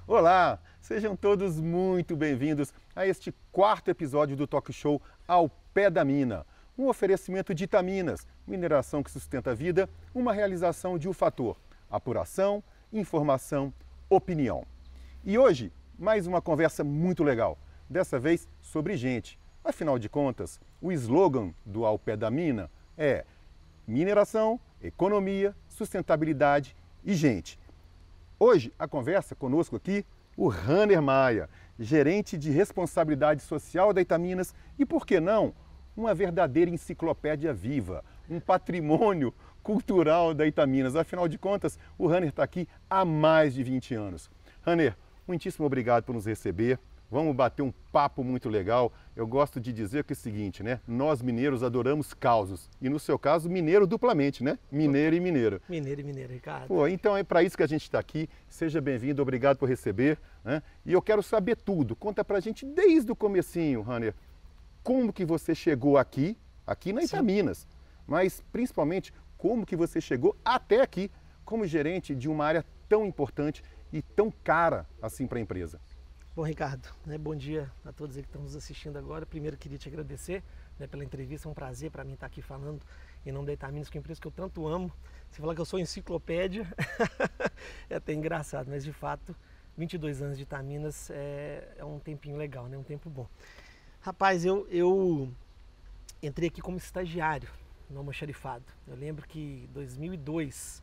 Olá, sejam todos muito bem-vindos a este quarto episódio do Talk Show Ao Pé da Mina. Um oferecimento de Itaminas, mineração que sustenta a vida, uma realização de Ufator, apuração, informação, opinião. E hoje, mais uma conversa muito legal, dessa vez sobre gente. Afinal de contas, o slogan do Ao Pé da Mina é mineração, economia, sustentabilidade e gente. Hoje, a conversa conosco aqui, o Hanner Maia, gerente de responsabilidade social da Itaminas e, por que não, uma verdadeira enciclopédia viva, um patrimônio cultural da Itaminas. Afinal de contas, o Hanner está aqui há mais de 20 anos. Hanner, muitíssimo obrigado por nos receber. Vamos bater um papo muito legal. Eu gosto de dizer que é o seguinte, né? Nós mineiros adoramos causos. E no seu caso, mineiro duplamente, né? Mineiro e mineira. Mineiro e mineira, Ricardo. Pô, então é para isso que a gente está aqui. Seja bem-vindo, obrigado por receber, né? E eu quero saber tudo. Conta pra gente desde o comecinho, Hanner. Como que você chegou aqui na Itaminas, mas principalmente como que você chegou até aqui como gerente de uma área tão importante e tão cara assim para a empresa. Bom, Ricardo, bom dia a todos que estão nos assistindo agora. Primeiro, queria te agradecer pela entrevista. É um prazer para mim estar aqui falando em nome da Itaminas, que é uma empresa que eu tanto amo. Você falar que eu sou enciclopédia é até engraçado, mas de fato, 22 anos de Itaminas é um tempinho legal, né? Um tempo bom. Rapaz, eu entrei aqui como estagiário no almoxarifado. Eu lembro que em 2002,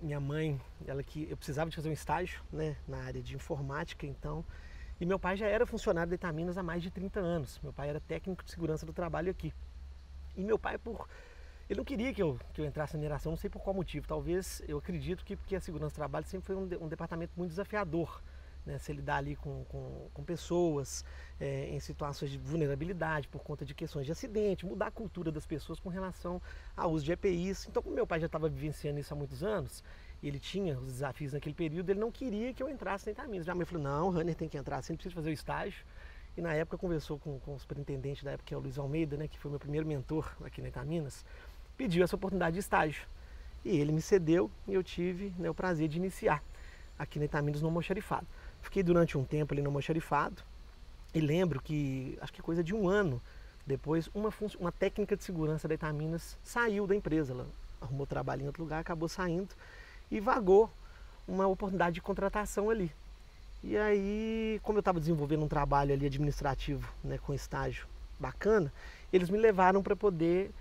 minha mãe, eu precisava de fazer um estágio, né, na área de informática, então, e meu pai já era funcionário da Itaminas há mais de 30 anos. Meu pai era técnico de segurança do trabalho aqui. E meu pai, ele não queria que eu entrasse na mineração, não sei por qual motivo. Talvez, eu acredito que porque a segurança do trabalho sempre foi um departamento muito desafiador, né, se lidar ali com pessoas em situações de vulnerabilidade por conta de questões de acidente, mudar a cultura das pessoas com relação ao uso de EPIs. Então, como meu pai já estava vivenciando isso há muitos anos, e ele tinha os desafios naquele período, ele não queria que eu entrasse na Itaminas. Minha mãe falou, não, o Hanner tem que entrar, você não precisa fazer o estágio. E na época conversou com o superintendente da época, que é o Luiz Almeida, né, que foi meu primeiro mentor aqui na Itaminas, pediu essa oportunidade de estágio. E ele me cedeu e eu tive, né, o prazer de iniciar aqui na Itaminas no almoxarifado. Fiquei durante um tempo ali no almoxarifado e lembro que, acho que é coisa de um ano depois, uma técnica de segurança da Itaminas saiu da empresa. Ela arrumou trabalho em outro lugar, acabou saindo e vagou uma oportunidade de contratação ali. E aí, como eu estava desenvolvendo um trabalho ali administrativo, né, com estágio bacana, eles me levaram para poder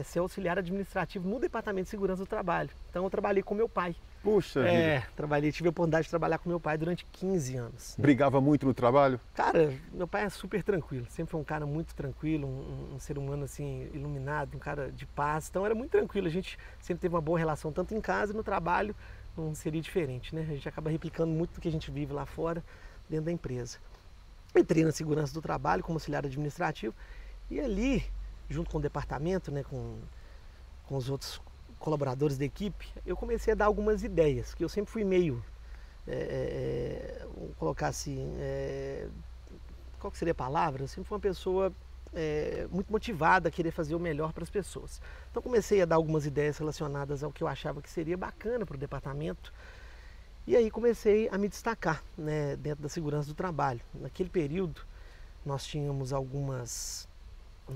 ser auxiliar administrativo no Departamento de Segurança do Trabalho. Então eu trabalhei com meu pai. Puxa vida. Tive a oportunidade de trabalhar com meu pai durante 15 anos. Brigava muito no trabalho? Cara, meu pai é super tranquilo, sempre foi um cara muito tranquilo, um ser humano assim, iluminado, um cara de paz, então era muito tranquilo, a gente sempre teve uma boa relação, tanto em casa e no trabalho, não seria diferente, né? A gente acaba replicando muito do que a gente vive lá fora, dentro da empresa. Entrei na segurança do trabalho como auxiliar administrativo e ali, junto com o departamento, né, com os outros colaboradores da equipe, eu comecei a dar algumas ideias, que eu sempre fui meio, vou colocar assim, qual que seria a palavra? Eu sempre fui uma pessoa muito motivada a querer fazer o melhor para as pessoas. Então comecei a dar algumas ideias relacionadas ao que eu achava que seria bacana para o departamento, e aí comecei a me destacar, né, dentro da segurança do trabalho. Naquele período, nós tínhamos algumas,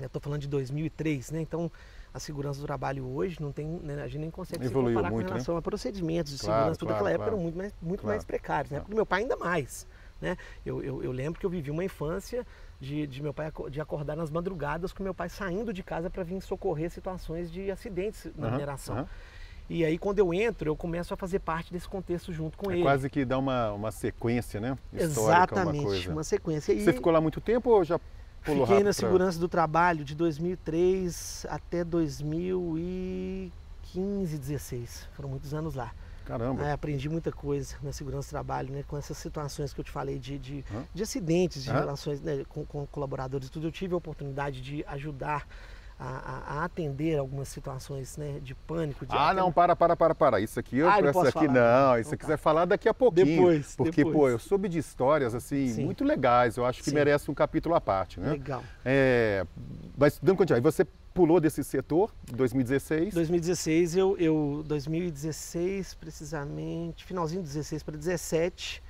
estou falando de 2003, né, então a segurança do trabalho hoje não tem, né, a gente nem consegue se comparar muito, com relação, né, a procedimentos de segurança, porque naquela época eram muito mais precários, né? Do meu pai ainda mais, né? Eu lembro que eu vivi uma infância de meu pai de acordar nas madrugadas com meu pai saindo de casa para vir socorrer situações de acidentes na mineração. E aí quando eu entro, eu começo a fazer parte desse contexto junto com ele. Quase que dá uma sequência, né? Histórica, exatamente, uma sequência. Você ficou lá muito tempo ou já pulou rápido? Fiquei na segurança do trabalho de 2003 até 2015, 16. Foram muitos anos lá. Caramba! Aprendi muita coisa na segurança do trabalho, né, com essas situações que eu te falei de acidentes, de relações, né, com colaboradores e tudo. Eu tive a oportunidade de ajudar a atender algumas situações, né, de pânico. Não, para. Isso aqui, não isso posso aqui falar. não, isso aqui você vai falar daqui a pouquinho. Porque, depois. eu soube de histórias, assim, Sim. muito legais, eu acho que Sim. merece um capítulo à parte, né? Legal. Mas, dando continuidade, você pulou desse setor em 2016? 2016, 2016 precisamente, finalzinho de 16 para 17,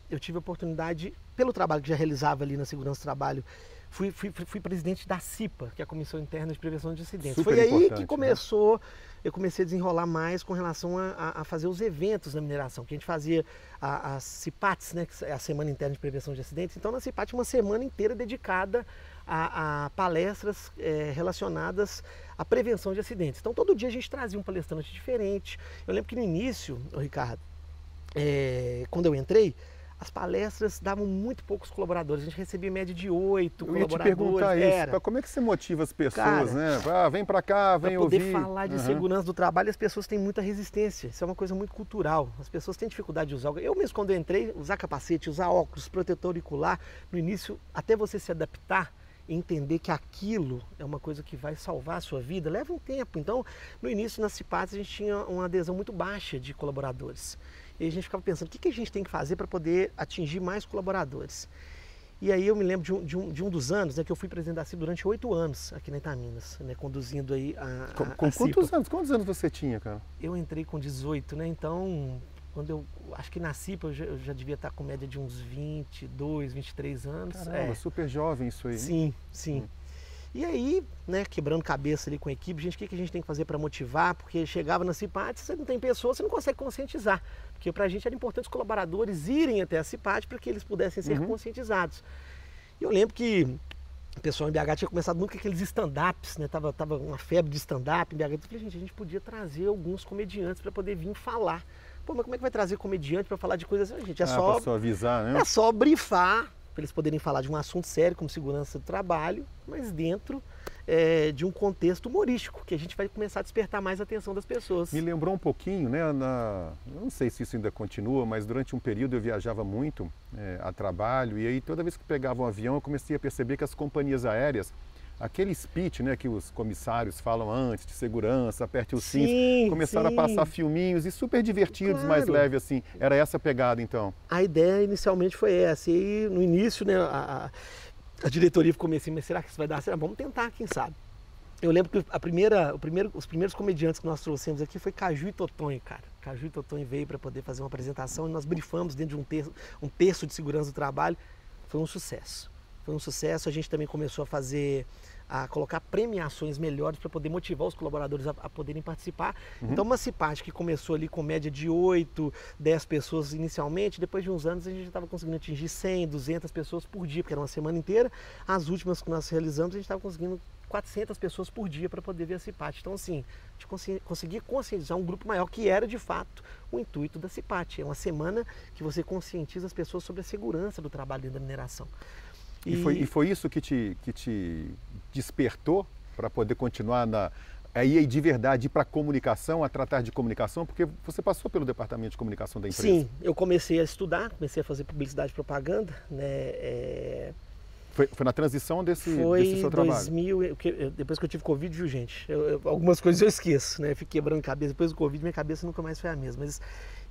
eu tive a oportunidade, pelo trabalho que já realizava ali na segurança do trabalho, fui presidente da CIPA, que é a Comissão Interna de Prevenção de Acidentes. Super Foi aí importante, que começou, eu comecei a desenrolar mais com relação a fazer os eventos da mineração, que a gente fazia as CIPATs, né, que é a Semana Interna de Prevenção de Acidentes. Então na CIPAT uma semana inteira dedicada a palestras relacionadas à prevenção de acidentes. Então todo dia a gente trazia um palestrante diferente. Eu lembro que no início, Ricardo, quando eu entrei, as palestras davam muito poucos colaboradores. A gente recebia média de 8 colaboradores. Eu ia te perguntar isso. Como é que você motiva as pessoas, né? Vem para cá, vem ouvir. Para poder falar de segurança do trabalho, as pessoas têm muita resistência. Isso é uma coisa muito cultural. As pessoas têm dificuldade de usar. Eu mesmo, quando eu entrei, usar capacete, usar óculos, protetor auricular, no início, até você se adaptar e entender que aquilo é uma coisa que vai salvar a sua vida, leva um tempo. Então, no início, nas CIPATs, a gente tinha uma adesão muito baixa de colaboradores. E a gente ficava pensando, o que a gente tem que fazer para poder atingir mais colaboradores? E aí eu me lembro de um dos anos, né, que eu fui presidente da CIPA durante 8 anos aqui na Itaminas, né, conduzindo aí a quantos anos? Quantos anos você tinha, cara? Eu entrei com 18, né? Então, quando eu acho que na CIPA eu já devia estar com média de uns 22, 23 anos. Caramba, super jovem isso aí. Sim. E aí, né, quebrando cabeça ali com a equipe, gente, o que a gente tem que fazer para motivar? Porque chegava na CIPAT, você não tem pessoas, você não consegue conscientizar. Porque para a gente era importante os colaboradores irem até a CIPAT para que eles pudessem ser conscientizados. E eu lembro que o pessoal em BH tinha começado muito com aqueles stand-ups, né? Tava uma febre de stand-up em BH. Eu falei, gente, a gente podia trazer alguns comediantes para poder vir falar. Pô, mas como é que vai trazer comediante para falar de coisas assim? Gente, para só avisar, né? É só brifar, para eles poderem falar de um assunto sério como segurança do trabalho, mas dentro de um contexto humorístico, que a gente vai começar a despertar mais a atenção das pessoas. Me lembrou um pouquinho, né? Eu não sei se isso ainda continua, mas durante um período eu viajava muito a trabalho, e aí toda vez que pegava um avião eu comecei a perceber que as companhias aéreas, aquele speech, né, que os comissários falam antes de segurança, aperte o cinto, começaram a passar filminhos e super divertidos, mais leves assim. Era essa a pegada, então? A ideia inicialmente foi essa. E no início, né, a diretoria ficou meio assim, mas será que isso vai dar certo? Vamos tentar, quem sabe. Eu lembro que os primeiros comediantes que nós trouxemos aqui foi Caju e Totonho, cara. Caju e Totonho veio para poder fazer uma apresentação e nós brifamos dentro de um terço de segurança do trabalho. Foi um sucesso. A gente também começou a colocar premiações melhores para poder motivar os colaboradores a poderem participar. Então uma CIPAT que começou ali com média de 8, 10 pessoas inicialmente, depois de uns anos a gente já estava conseguindo atingir 100, 200 pessoas por dia, porque era uma semana inteira. As últimas que nós realizamos a gente estava conseguindo 400 pessoas por dia para poder ver a CIPAT. Então assim, a gente conseguia conscientizar um grupo maior, que era de fato o intuito da CIPAT. É uma semana que você conscientiza as pessoas sobre a segurança do trabalho dentro da mineração. E foi isso que te despertou para poder continuar aí de verdade ir para a comunicação, a tratar de comunicação, porque você passou pelo departamento de comunicação da empresa. Sim, eu comecei a estudar, comecei a fazer publicidade e propaganda, né? Foi na transição desse seu trabalho? Depois que eu tive Covid, viu, gente? Algumas coisas eu esqueço, né? Fiquei quebrando cabeça. Depois do Covid, minha cabeça nunca mais foi a mesma. Mas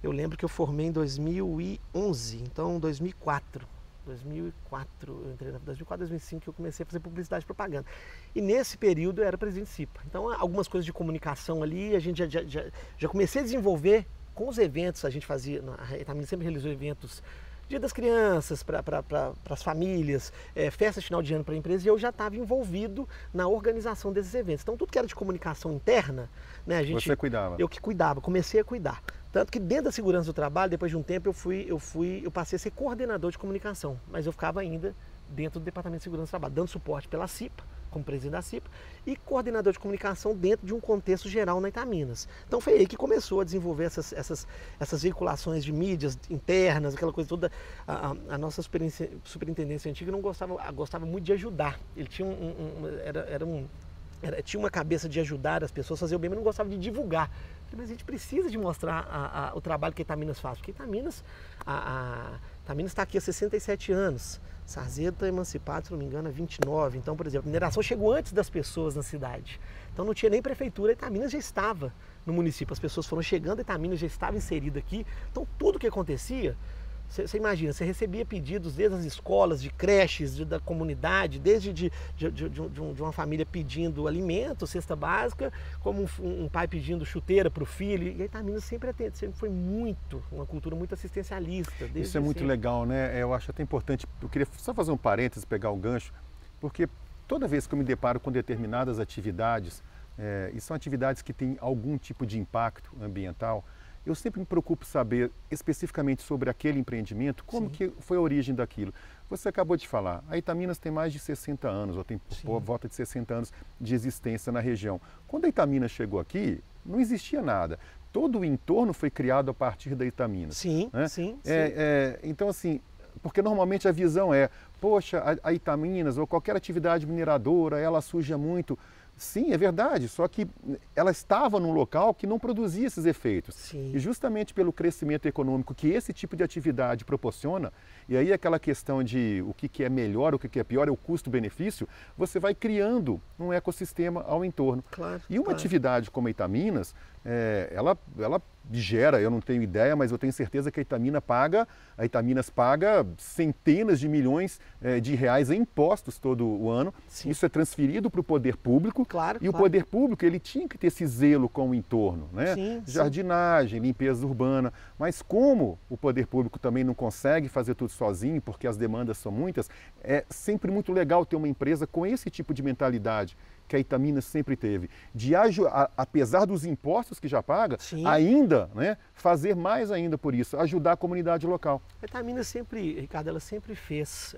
eu lembro que eu formei em 2011, então 2004, eu entrei em 2004, 2005 que eu comecei a fazer publicidade e propaganda. E nesse período eu era presidente CIPA. Então algumas coisas de comunicação ali, a gente já comecei a desenvolver com os eventos. A gente fazia, a Itaminas sempre realizou eventos, Dia das Crianças para as famílias, festa de final de ano para a empresa, e eu já estava envolvido na organização desses eventos. Então tudo que era de comunicação interna, né, você cuidava? Eu que cuidava, comecei a cuidar. Tanto que dentro da segurança do trabalho, depois de um tempo, eu passei a ser coordenador de comunicação, mas eu ficava ainda dentro do Departamento de Segurança do Trabalho, dando suporte pela CIPA, como presidente da CIPA, e coordenador de comunicação dentro de um contexto geral na Itaminas. Então foi aí que começou a desenvolver essas veiculações de mídias internas, aquela coisa toda. A nossa superintendência antiga gostava muito de ajudar. Ele tinha tinha uma cabeça de ajudar as pessoas a fazer o bem, mas não gostava de divulgar. Mas a gente precisa de mostrar o trabalho que a Itaminas faz, porque Itaminas está aqui há 67 anos, Sarzedo está emancipado, se não me engano, há 29. Então, por exemplo, a mineração chegou antes das pessoas na cidade. Então não tinha nem prefeitura, Itaminas já estava no município. As pessoas foram chegando, Itaminas já estava inserida aqui. Então tudo que acontecia, você imagina, você recebia pedidos desde as escolas, de creches, da comunidade, desde de uma família pedindo alimento, cesta básica, como um pai pedindo chuteira para o filho. E a Itaminas sempre foi uma cultura muito assistencialista. Isso é muito legal, né? Eu acho até importante, eu queria só fazer um parênteses, pegar o gancho, porque toda vez que eu me deparo com determinadas atividades, e são atividades que têm algum tipo de impacto ambiental, eu sempre me preocupo saber especificamente sobre aquele empreendimento, como que foi a origem daquilo. Você acabou de falar, a Itaminas tem mais de 60 anos, ou tem por volta de 60 anos de existência na região. Quando a Itaminas chegou aqui, não existia nada. Todo o entorno foi criado a partir da Itaminas. Sim, né? sim. Então, assim, porque normalmente a visão é, poxa, a Itaminas ou qualquer atividade mineradora, ela suja muito. Sim, é verdade, só que ela estava num local que não produzia esses efeitos. Sim. E justamente pelo crescimento econômico que esse tipo de atividade proporciona, e aí aquela questão de o que é melhor, o que é pior, é o custo-benefício, você vai criando um ecossistema ao entorno. Claro, e uma atividade como a Itaminas, ela gera, eu não tenho ideia, mas eu tenho certeza que a Itaminas paga centenas de milhões de reais em impostos todo o ano. Sim. Isso é transferido para o poder público. Claro, e o poder público ele tinha que ter esse zelo com o entorno, né? Sim, jardinagem, limpeza urbana. Mas como o poder público também não consegue fazer tudo sozinho, porque as demandas são muitas, é sempre muito legal ter uma empresa com esse tipo de mentalidade que a Itaminas sempre teve, de apesar dos impostos que já paga, Sim. ainda, né, fazer mais ainda por isso, ajudar a comunidade local. A Itaminas sempre, Ricardo, ela sempre fez,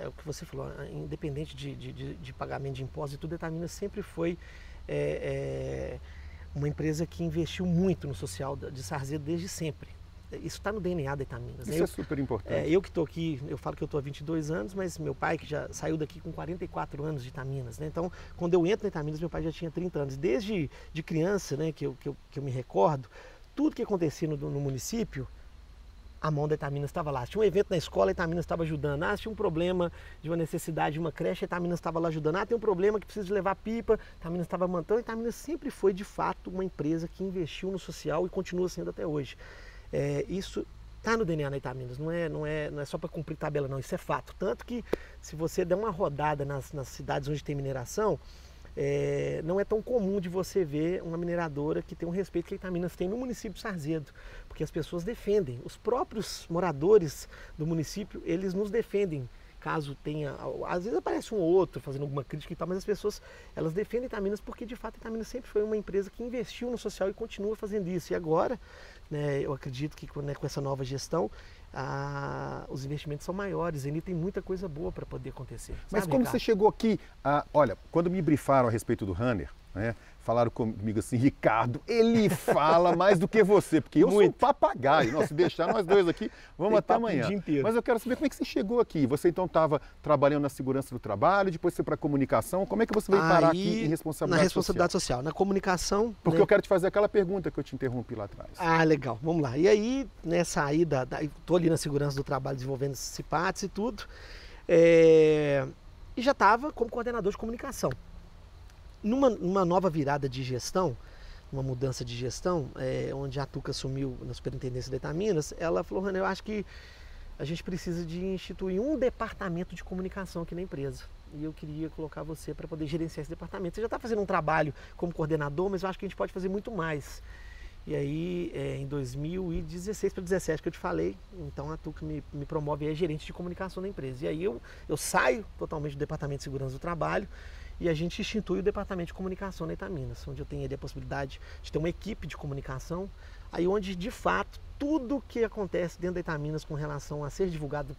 o que você falou, independente de pagamento de impostos e tudo, a Itaminas sempre foi uma empresa que investiu muito no social de Sarzedo desde sempre. Isso está no DNA da Itaminas. Isso é super importante. Eu que estou aqui, eu falo que eu estou há 22 anos, mas meu pai que já saiu daqui com 44 anos de Itaminas, né? Então, quando eu entro na Itaminas, meu pai já tinha 30 anos. Desde de criança, né, que eu me recordo, tudo que acontecia no município, a mão da Itaminas estava lá. Se tinha um evento na escola, a Itaminas estava ajudando. Se tinha um problema de uma necessidade de uma creche, a Itaminas estava lá ajudando. Tem um problema que precisa de levar pipa, a Itaminas estava mantendo. A Itaminas sempre foi, de fato, uma empresa que investiu no social e continua sendo até hoje. Isso está no DNA da Itaminas, não é só para cumprir tabela não, isso é fato. Tanto que se você der uma rodada nas cidades onde tem mineração, não é tão comum de você ver uma mineradora que tem um respeito que a Itaminas tem no município de Sarzedo, porque as pessoas defendem, os próprios moradores do município, eles nos defendem. Caso tenha, às vezes aparece um ou outro fazendo alguma crítica e tal, mas as pessoas, elas defendem Itaminas porque de fato a Itaminas sempre foi uma empresa que investiu no social e continua fazendo isso. E agora, né, eu acredito que com essa nova gestão, os investimentos são maiores, ainda tem muita coisa boa para poder acontecer. Mas sabe, como Ricardo? você chegou aqui, olha, quando me brifaram a respeito do Runner, né, falaram comigo assim, Ricardo, ele fala mais do que você, porque eu sou um papagaio. Nossa, se deixar nós dois aqui, vamos Tem até papo o amanhã. dia inteiro. Mas eu quero saber como é que você chegou aqui. Você então estava trabalhando na segurança do trabalho, depois foi para a comunicação. Como é que você veio parar aqui em responsabilidade Na responsabilidade social, na comunicação. Porque né? eu quero te fazer aquela pergunta que eu te interrompi lá atrás. Legal, vamos lá. E aí, nessa saída, estou ali na segurança do trabalho desenvolvendo esses CIPATs e tudo, e já estava como coordenador de comunicação. Numa nova virada de gestão, uma mudança de gestão, onde a Tuca assumiu na superintendência da Itaminas, ela falou, Rani, eu acho que a gente precisa de instituir um departamento de comunicação aqui na empresa. E eu queria colocar você para poder gerenciar esse departamento. Você já está fazendo um trabalho como coordenador, mas eu acho que a gente pode fazer muito mais. E aí, em 2016 para 2017 que eu te falei, então a Tuca me promove a gerente de comunicação da empresa. E aí eu saio totalmente do departamento de segurança do trabalho, e a gente institui o departamento de comunicação na Itaminas, onde eu tenho ali a possibilidade de ter uma equipe de comunicação, aí onde de fato tudo que acontece dentro da Itaminas com relação a ser divulgado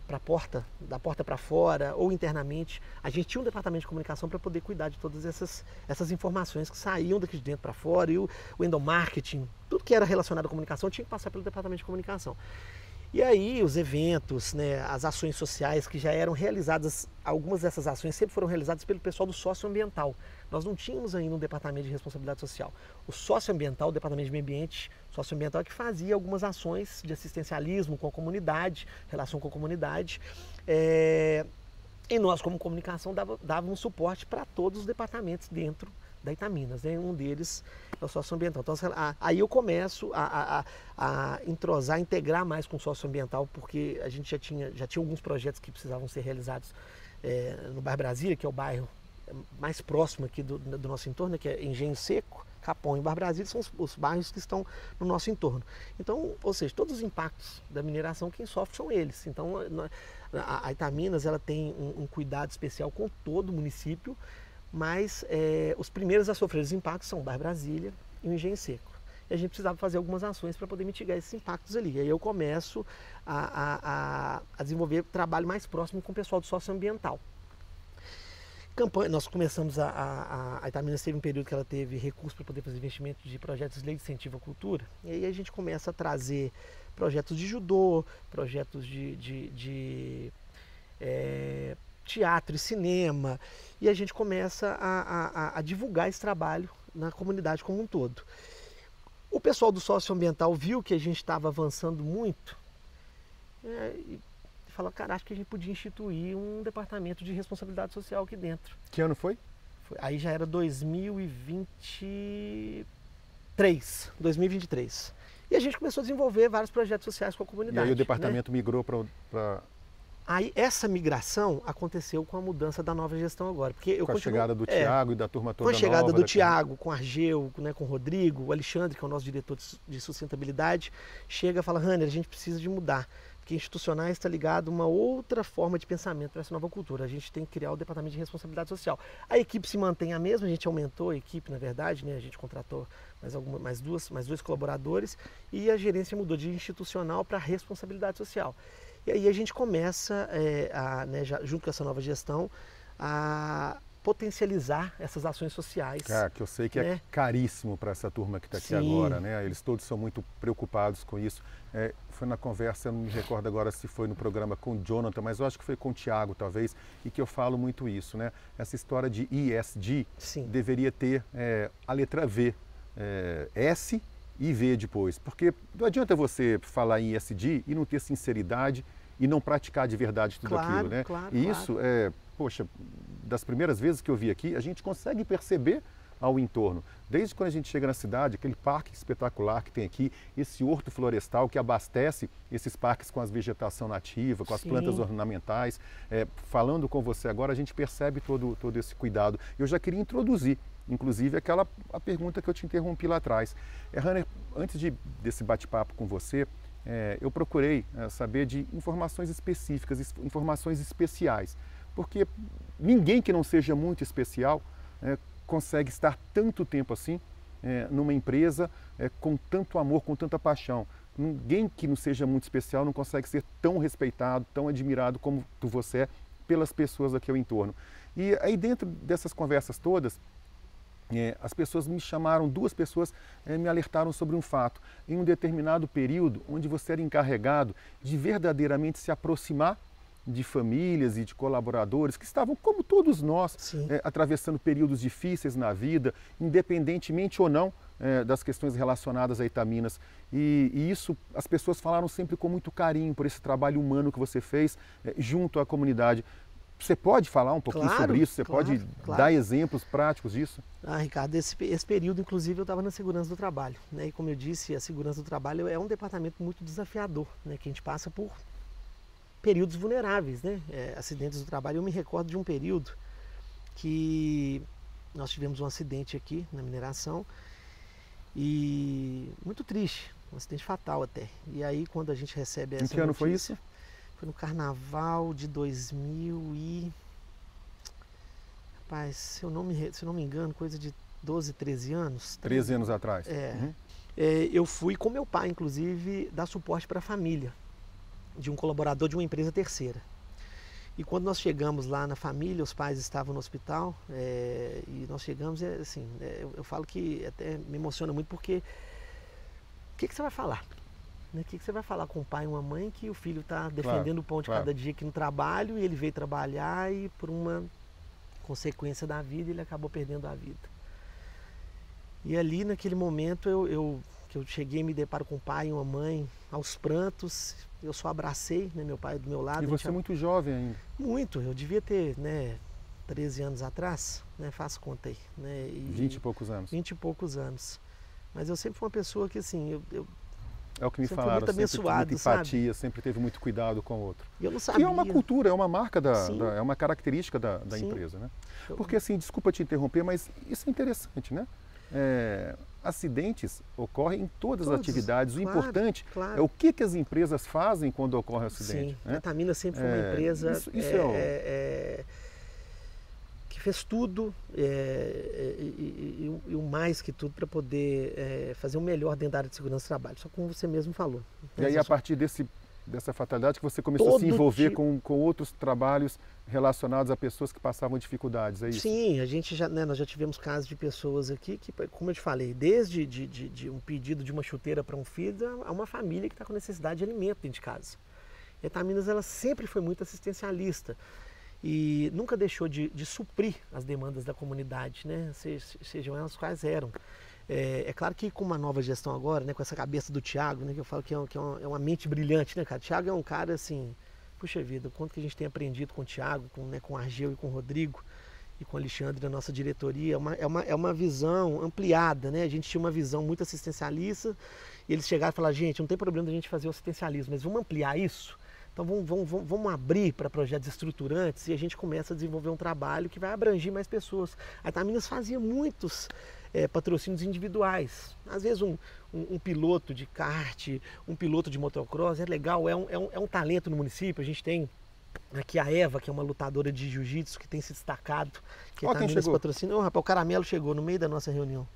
da porta para fora ou internamente, a gente tinha um departamento de comunicação para poder cuidar de todas essas informações que saíam daqui de dentro para fora, e o endomarketing, tudo que era relacionado à comunicação tinha que passar pelo departamento de comunicação. E aí os eventos, né, as ações sociais que já eram realizadas, algumas dessas ações sempre foram realizadas pelo pessoal do socioambiental. Nós não tínhamos ainda um departamento de responsabilidade social. O socioambiental, o departamento de meio ambiente socioambiental, é que fazia algumas ações de assistencialismo com a comunidade, relação com a comunidade. E nós, como comunicação, dávamos suporte para todos os departamentos dentro da Itaminas, né? Um deles é o socioambiental. Então, aí eu começo a entrosar, integrar mais com o socioambiental, porque a gente já tinha alguns projetos que precisavam ser realizados no bairro Brasília, que é o bairro mais próximo aqui do nosso entorno, que é Engenho Seco, Capão e Bairro Brasília, são os bairros que estão no nosso entorno. Então, ou seja, todos os impactos da mineração, quem sofre são eles. Então, a Itaminas, ela tem um cuidado especial com todo o município, mas os primeiros a sofrer os impactos são o Bairro Brasília e o Engenho Seco. E a gente precisava fazer algumas ações para poder mitigar esses impactos ali. E aí eu começo a desenvolver trabalho mais próximo com o pessoal do socioambiental. Nós começamos, a Itaminas teve um período que ela teve recursos para poder fazer investimento de projetos de lei de incentivo à cultura. E aí a gente começa a trazer projetos de judô, projetos de teatro e cinema, e a gente começa a divulgar esse trabalho na comunidade como um todo. O pessoal do socioambiental viu que a gente estava avançando muito e falou, cara, acho que a gente podia instituir um departamento de responsabilidade social aqui dentro. Que ano foi? Aí já era 2023. E a gente começou a desenvolver vários projetos sociais com a comunidade. E aí o departamento migrou para... Aí essa migração aconteceu com a mudança da nova gestão agora. Porque com a chegada do Tiago e da turma toda nova. Com a chegada do daqui. Tiago, com o Argeu, né, com o Rodrigo, o Alexandre, que é o nosso diretor de sustentabilidade, chega e fala, Hanner, a gente precisa de mudar. Porque institucionais está ligado a uma outra forma de pensamento para essa nova cultura. A gente tem que criar o departamento de responsabilidade social. A equipe se mantém a mesma, a gente aumentou a equipe, na verdade, né? A gente contratou mais dois colaboradores e a gerência mudou de institucional para responsabilidade social. E aí a gente começa, junto com essa nova gestão, a potencializar essas ações sociais. Que eu sei que é caríssimo para essa turma que está aqui agora, né? Eles todos são muito preocupados com isso. Foi na conversa, eu não me recordo agora se foi no programa com o Jonathan, mas eu acho que foi com o Tiago, talvez, e que eu falo muito isso, né? Essa história de ESG deveria ter a letra V, S e V depois, porque não adianta você falar em ESG e não ter sinceridade e não praticar de verdade tudo aquilo, né? E isso, poxa, das primeiras vezes que eu vi aqui, a gente consegue perceber ao entorno. Desde quando a gente chega na cidade, aquele parque espetacular que tem aqui, esse horto florestal que abastece esses parques com as vegetação nativa, com as plantas ornamentais. Falando com você agora, a gente percebe todo esse cuidado. Eu já queria introduzir, inclusive, a pergunta que eu te interrompi lá atrás. Hanner, antes desse bate-papo com você, eu procurei saber de informações específicas, informações especiais, porque ninguém que não seja muito especial consegue estar tanto tempo assim numa empresa com tanto amor, com tanta paixão. Ninguém que não seja muito especial não consegue ser tão respeitado, tão admirado como você é pelas pessoas aqui ao entorno. E aí dentro dessas conversas todas, as pessoas me chamaram, duas pessoas me alertaram sobre um fato. Em um determinado período, onde você era encarregado de verdadeiramente se aproximar de famílias e de colaboradores que estavam, como todos nós, atravessando períodos difíceis na vida, independentemente ou não das questões relacionadas a Itaminas. E isso as pessoas falaram sempre com muito carinho por esse trabalho humano que você fez junto à comunidade. Você pode falar um pouquinho sobre isso? Você pode dar exemplos práticos disso? Ricardo, esse período, inclusive, eu estava na segurança do trabalho, né? E como eu disse, a segurança do trabalho é um departamento muito desafiador, né? Que a gente passa por períodos vulneráveis, né? Acidentes do trabalho. Eu me recordo de um período que nós tivemos um acidente aqui na mineração e muito triste, um acidente fatal até. E aí quando a gente recebe essa notícia... Em que ano foi isso? Foi no carnaval de 2000 e... Rapaz, se eu não me engano, coisa de 12, 13 anos. 13 anos atrás. Eu fui com meu pai, inclusive, dar suporte para a família de um colaborador de uma empresa terceira. E quando nós chegamos lá na família, os pais estavam no hospital, e nós chegamos, eu falo que até me emociona muito, porque o que você vai falar? Né? O que você vai falar com um pai e uma mãe que o filho está defendendo o pão de cada dia aqui no trabalho e ele veio trabalhar e por uma consequência da vida ele acabou perdendo a vida. E ali naquele momento que eu cheguei e me deparo com um pai e uma mãe aos prantos, eu só abracei, né, meu pai do meu lado. E você é muito jovem ainda. Muito, eu devia ter, né, 13 anos atrás, né, faço conta aí. Né, 20 e poucos anos. 20 e poucos anos. Mas eu sempre fui uma pessoa que assim, é o que me falaram, muito abençoado, muita empatia, sempre teve muito cuidado com o outro. E eu não sabia. Que é uma cultura, é uma marca, é uma característica da empresa, né? Porque assim, desculpa te interromper, mas isso é interessante, né? Acidentes ocorrem em todas as atividades. O importante é o que as empresas fazem quando ocorre um acidente. Sim, né? A Itamina sempre foi uma empresa que fez tudo e o mais que tudo para poder fazer o melhor dentro da área de segurança do trabalho, só como você mesmo falou. E aí a partir dessa fatalidade que você começou a se envolver com outros trabalhos relacionados a pessoas que passavam dificuldades, é isso? Sim, a gente nós já tivemos casos de pessoas aqui que, como eu te falei, desde um pedido de uma chuteira para um filho a uma família que está com necessidade de alimento dentro de casa. E a Itaminas, ela sempre foi muito assistencialista e nunca deixou de suprir as demandas da comunidade, né? Sejam elas quais eram. É claro que com uma nova gestão agora, né, com essa cabeça do Thiago, né, que eu falo que é uma mente brilhante, né, cara? O Thiago é um cara assim, puxa vida, o quanto que a gente tem aprendido com o Thiago, com o Argeu e com o Rodrigo e com o Alexandre da nossa diretoria, é uma visão ampliada, né? A gente tinha uma visão muito assistencialista e eles chegaram e falaram, gente, não tem problema da gente fazer o assistencialismo, mas vamos ampliar isso? Então vamos abrir para projetos estruturantes e a gente começa a desenvolver um trabalho que vai abranger mais pessoas. A Itaminas fazia muitos patrocínios individuais. Às vezes um piloto de kart, um piloto de motocross, é legal, é um talento no município. A gente tem aqui a Eva, que é uma lutadora de jiu-jitsu que tem se destacado. Que quem chegou? Patrocínio. Rapaz, o Caramelo chegou no meio da nossa reunião.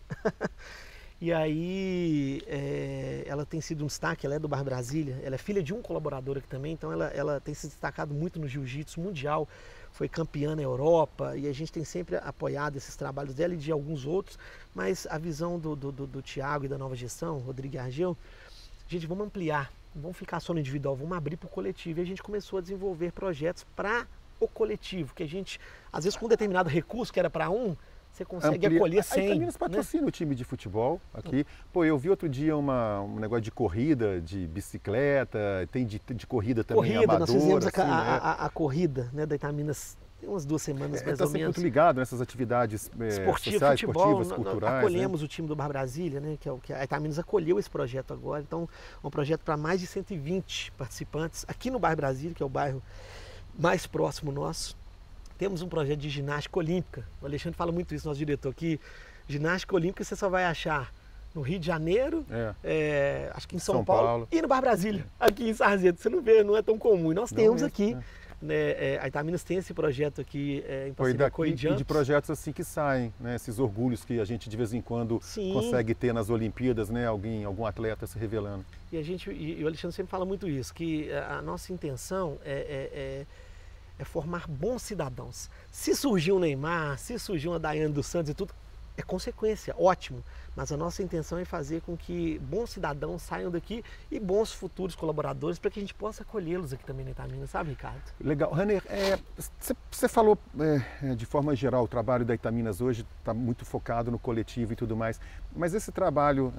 E aí ela tem sido um destaque, ela é do Bar Brasília, ela é filha de um colaborador aqui também, então ela tem se destacado muito no jiu-jitsu mundial, foi campeã na Europa e a gente tem sempre apoiado esses trabalhos dela e de alguns outros, mas a visão do Thiago e da nova gestão, Rodrigo e Argeu, gente, vamos ampliar, não vamos ficar só no individual, vamos abrir para o coletivo. E a gente começou a desenvolver projetos para o coletivo, que a gente, às vezes com um determinado recurso que era para um, você consegue acolher 100. A Itaminas patrocina o time de futebol aqui. Pô, eu vi outro dia um negócio de corrida, de bicicleta, tem de corrida também amadora. Nós fizemos assim, a corrida, né, da Itaminas tem umas 2 semanas mais ou menos. Está muito ligado nessas atividades sociais, futebol, esportivas, culturais. Acolhemos o time do Bar Brasília, né, que a Itaminas acolheu esse projeto agora. Então, um projeto para mais de 120 participantes aqui no Bar Brasília, que é o bairro mais próximo nosso. Temos um projeto de ginástica olímpica. O Alexandre fala muito isso, nosso diretor aqui. Ginástica olímpica você só vai achar no Rio de Janeiro, acho que em São Paulo e no Bar Brasília, aqui em Sarzeto. Você não vê, não é tão comum. E nós temos aqui. Né, a Itaminas tem esse projeto aqui em parceria com o E de projetos assim que saem, né, esses orgulhos que a gente de vez em quando consegue ter nas Olimpíadas, né, algum atleta se revelando. E o Alexandre sempre fala muito isso, que a nossa intenção é formar bons cidadãos. Se surgir um Neymar, se surgir uma Daiane dos Santos e tudo, é consequência, ótimo. Mas a nossa intenção é fazer com que bons cidadãos saiam daqui e bons futuros colaboradores para que a gente possa acolhê-los aqui também na Itaminas, sabe, Ricardo? Legal. Ranner, você falou de forma geral, o trabalho da Itaminas hoje está muito focado no coletivo e tudo mais, mas esse trabalho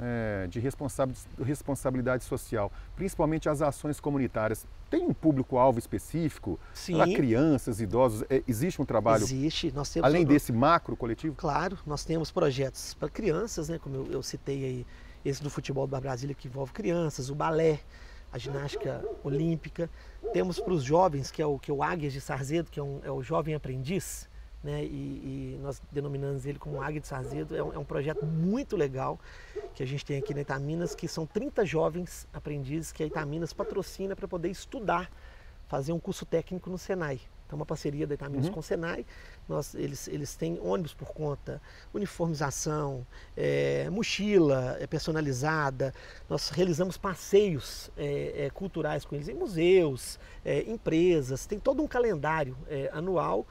de responsabilidade social, principalmente as ações comunitárias, tem um público-alvo específico? Sim. Para crianças, idosos, existe um trabalho? Existe. Nós temos, além desse macro coletivo? Claro, nós temos projetos para crianças, né? Como eu citei aí, esse do futebol da Brasília que envolve crianças, o balé, a ginástica olímpica. Temos para os jovens, que é o Águias de Sarzedo, que é o jovem aprendiz, né? E nós denominamos ele como Águia de Sarzedo. É um projeto muito legal que a gente tem aqui na Itaminas, que são 30 jovens aprendizes que a Itaminas patrocina para poder estudar, fazer um curso técnico no Senai. Então, uma parceria da Itaminas com o Senai. Eles têm ônibus por conta, uniformização, mochila personalizada. Nós realizamos passeios culturais com eles em museus, empresas. Tem todo um calendário anual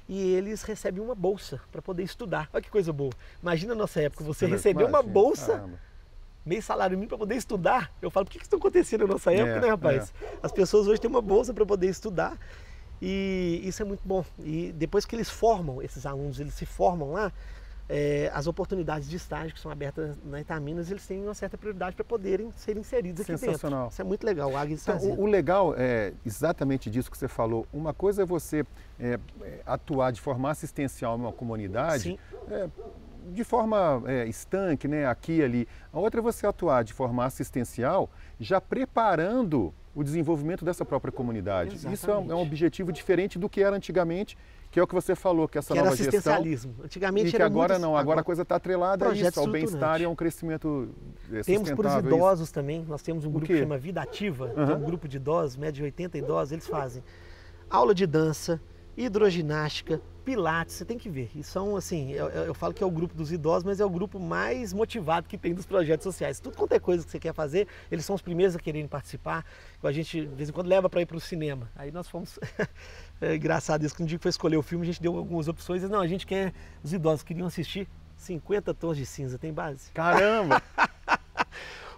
e eles recebem uma bolsa para poder estudar. Olha que coisa boa. Imagina a nossa época, você receber uma bolsa meio salário mínimo para poder estudar. Eu falo, por que isso está acontecendo na nossa época, né, rapaz? As pessoas hoje têm uma bolsa para poder estudar e isso é muito bom. E depois que eles formam, esses alunos, eles se formam lá, as oportunidades de estágio que são abertas na Itaminas, eles têm uma certa prioridade para poderem ser inseridos aqui dentro. Sensacional. Isso é muito legal, o Águia então, o legal é exatamente disso que você falou. Uma coisa é você atuar de forma assistencial numa comunidade, de forma estanque, né, aqui e ali. A outra é você atuar de forma assistencial, já preparando o desenvolvimento dessa própria comunidade. Exatamente. Isso é um objetivo diferente do que era antigamente, que é o que você falou, que essa nova gestão... Que era assistencialismo. Antigamente e que agora não, agora a coisa está atrelada a isso, ao bem-estar e a um crescimento sustentável. Temos para os idosos também, nós temos um grupo que chama Vida Ativa, que é um grupo de idosos, média de 80 idosos, eles fazem aula de dança, hidroginástica, pilates, você tem que ver. E são, assim, eu falo que é o grupo dos idosos, mas é o grupo mais motivado que tem dos projetos sociais. Tudo quanto é coisa que você quer fazer, eles são os primeiros a quererem participar. A gente, de vez em quando, leva para ir para o cinema. Aí nós fomos... É engraçado isso, que no dia que foi escolher o filme, a gente deu algumas opções. E, não, a gente quer... Os idosos queriam assistir 50 Tons de Cinza, tem base? Caramba!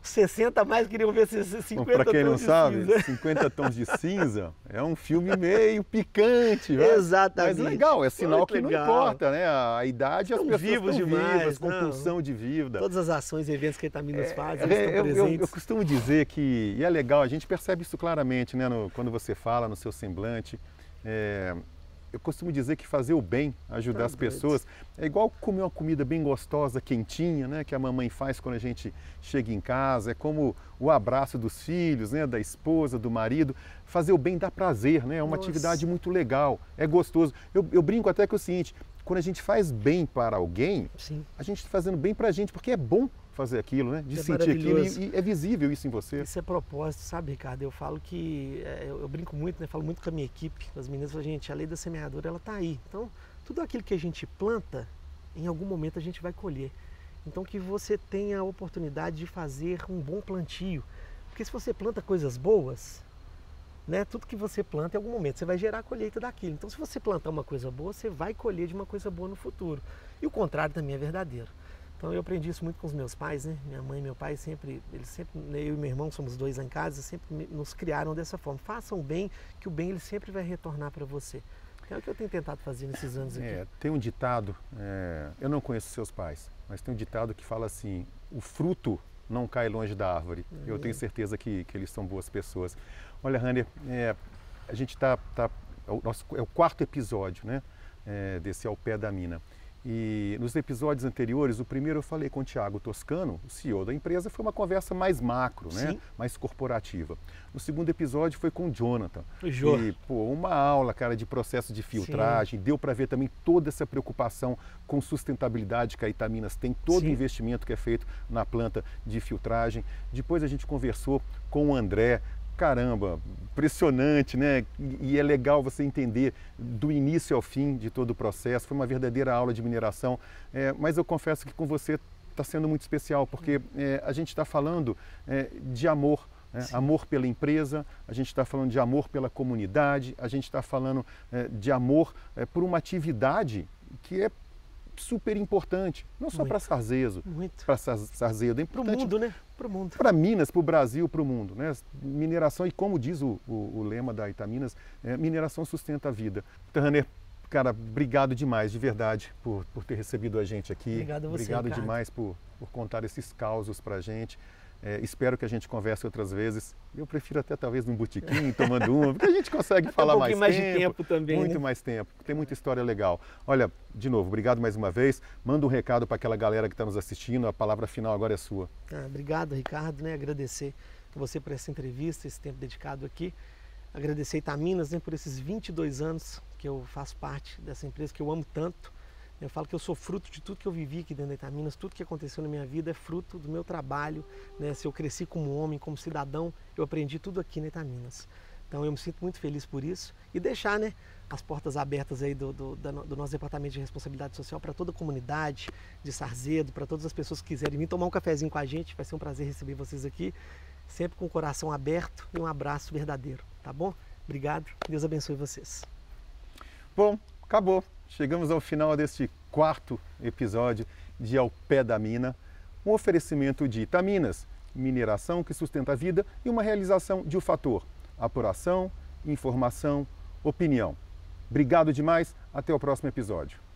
60 mais queriam ver 50 tons de cinza. Para quem não sabe, 50 Tons de Cinza é um filme meio picante. Exatamente. Mas legal, é sinal que não importa, né? A idade, as pessoas vivos demais, compulsão de vida. Todas as ações e eventos que a Itaminas faz, eles estão presentes. Eu costumo dizer que, e é legal, a gente percebe isso claramente, né? Quando você fala, no seu semblante. Eu costumo dizer que fazer o bem, ajudar as pessoas, é igual comer uma comida bem gostosa, quentinha, né, que a mamãe faz quando a gente chega em casa, é como o abraço dos filhos, né, da esposa, do marido. Fazer o bem dá prazer, né, é uma atividade muito legal, é gostoso. Eu brinco até que é o seguinte, quando a gente faz bem para alguém, a gente está fazendo bem para a gente, porque é bom fazer aquilo, né? De sentir aquilo e é visível isso em você. Isso é propósito, sabe, Ricardo? Eu falo que, eu brinco muito, né? Falo muito com a minha equipe, as meninas, gente, a lei da semeadura, ela tá aí. Então, tudo aquilo que a gente planta, em algum momento a gente vai colher. Então, que você tenha a oportunidade de fazer um bom plantio. Porque se você planta coisas boas, né? Tudo que você planta, em algum momento você vai gerar a colheita daquilo. Então, se você plantar uma coisa boa, você vai colher de uma coisa boa no futuro. E o contrário também é verdadeiro. Então eu aprendi isso muito com os meus pais, né? Minha mãe e meu pai eles sempre, eu e meu irmão somos dois lá em casa, sempre nos criaram dessa forma. Façam bem, que o bem ele sempre vai retornar para você. É o que eu tenho tentado fazer nesses anos aqui. Tem um ditado, eu não conheço seus pais, mas tem um ditado que fala assim, o fruto não cai longe da árvore. Eu tenho certeza que eles são boas pessoas. Olha, Rania, a gente é o quarto episódio, né, desse Ao Pé da Mina. E nos episódios anteriores, o primeiro eu falei com o Thiago Toscano, o CEO da empresa, foi uma conversa mais macro, né? Mais corporativa. No segundo episódio foi com o Jonathan. E, uma aula, cara, de processo de filtragem, deu para ver também toda essa preocupação com sustentabilidade que a Itaminas tem, todo o investimento que é feito na planta de filtragem. Depois a gente conversou com o André. Caramba, impressionante, né? E é legal você entender do início ao fim de todo o processo. Foi uma verdadeira aula de mineração, mas eu confesso que com você está sendo muito especial, porque a gente está falando de amor, né? Amor pela empresa, a gente está falando de amor pela comunidade, a gente está falando de amor por uma atividade que é super importante, não só para Sarzedo, para Sarzedo, é importante para o mundo, né? Para o mundo. Para Minas, para o Brasil, para o mundo, né? Mineração, e como diz o lema da Itaminas, mineração sustenta a vida. Então, Rania, cara, obrigado demais, de verdade, por ter recebido a gente aqui. Obrigado a você, obrigado demais por contar esses causos para a gente. Espero que a gente converse outras vezes. Eu prefiro até talvez num botequim, tomando uma, porque a gente consegue falar mais tempo. Mais de tempo também. Muito mais tempo. Tem muita história legal. Olha, de novo, obrigado mais uma vez. Manda um recado para aquela galera que está nos assistindo. A palavra final agora é sua. Obrigado, Ricardo. Né? Agradecer a você por essa entrevista, esse tempo dedicado aqui. Agradecer a Itaminas, né, por esses 22 anos que eu faço parte dessa empresa que eu amo tanto. Eu falo que eu sou fruto de tudo que eu vivi aqui dentro da Itaminas, tudo que aconteceu na minha vida é fruto do meu trabalho, né? Se eu cresci como homem, como cidadão, eu aprendi tudo aqui na Itaminas. Então eu me sinto muito feliz por isso e deixar, né, as portas abertas aí do nosso departamento de responsabilidade social para toda a comunidade de Sarzedo, para todas as pessoas que quiserem vir tomar um cafezinho com a gente, vai ser um prazer receber vocês aqui, sempre com o coração aberto e um abraço verdadeiro, tá bom? Obrigado, Deus abençoe vocês. Bom, acabou. Chegamos ao final deste quarto episódio de Ao Pé da Mina. um oferecimento de Itaminas, mineração que sustenta a vida, e uma realização de O Fator, apuração, informação, opinião. Obrigado demais, até o próximo episódio.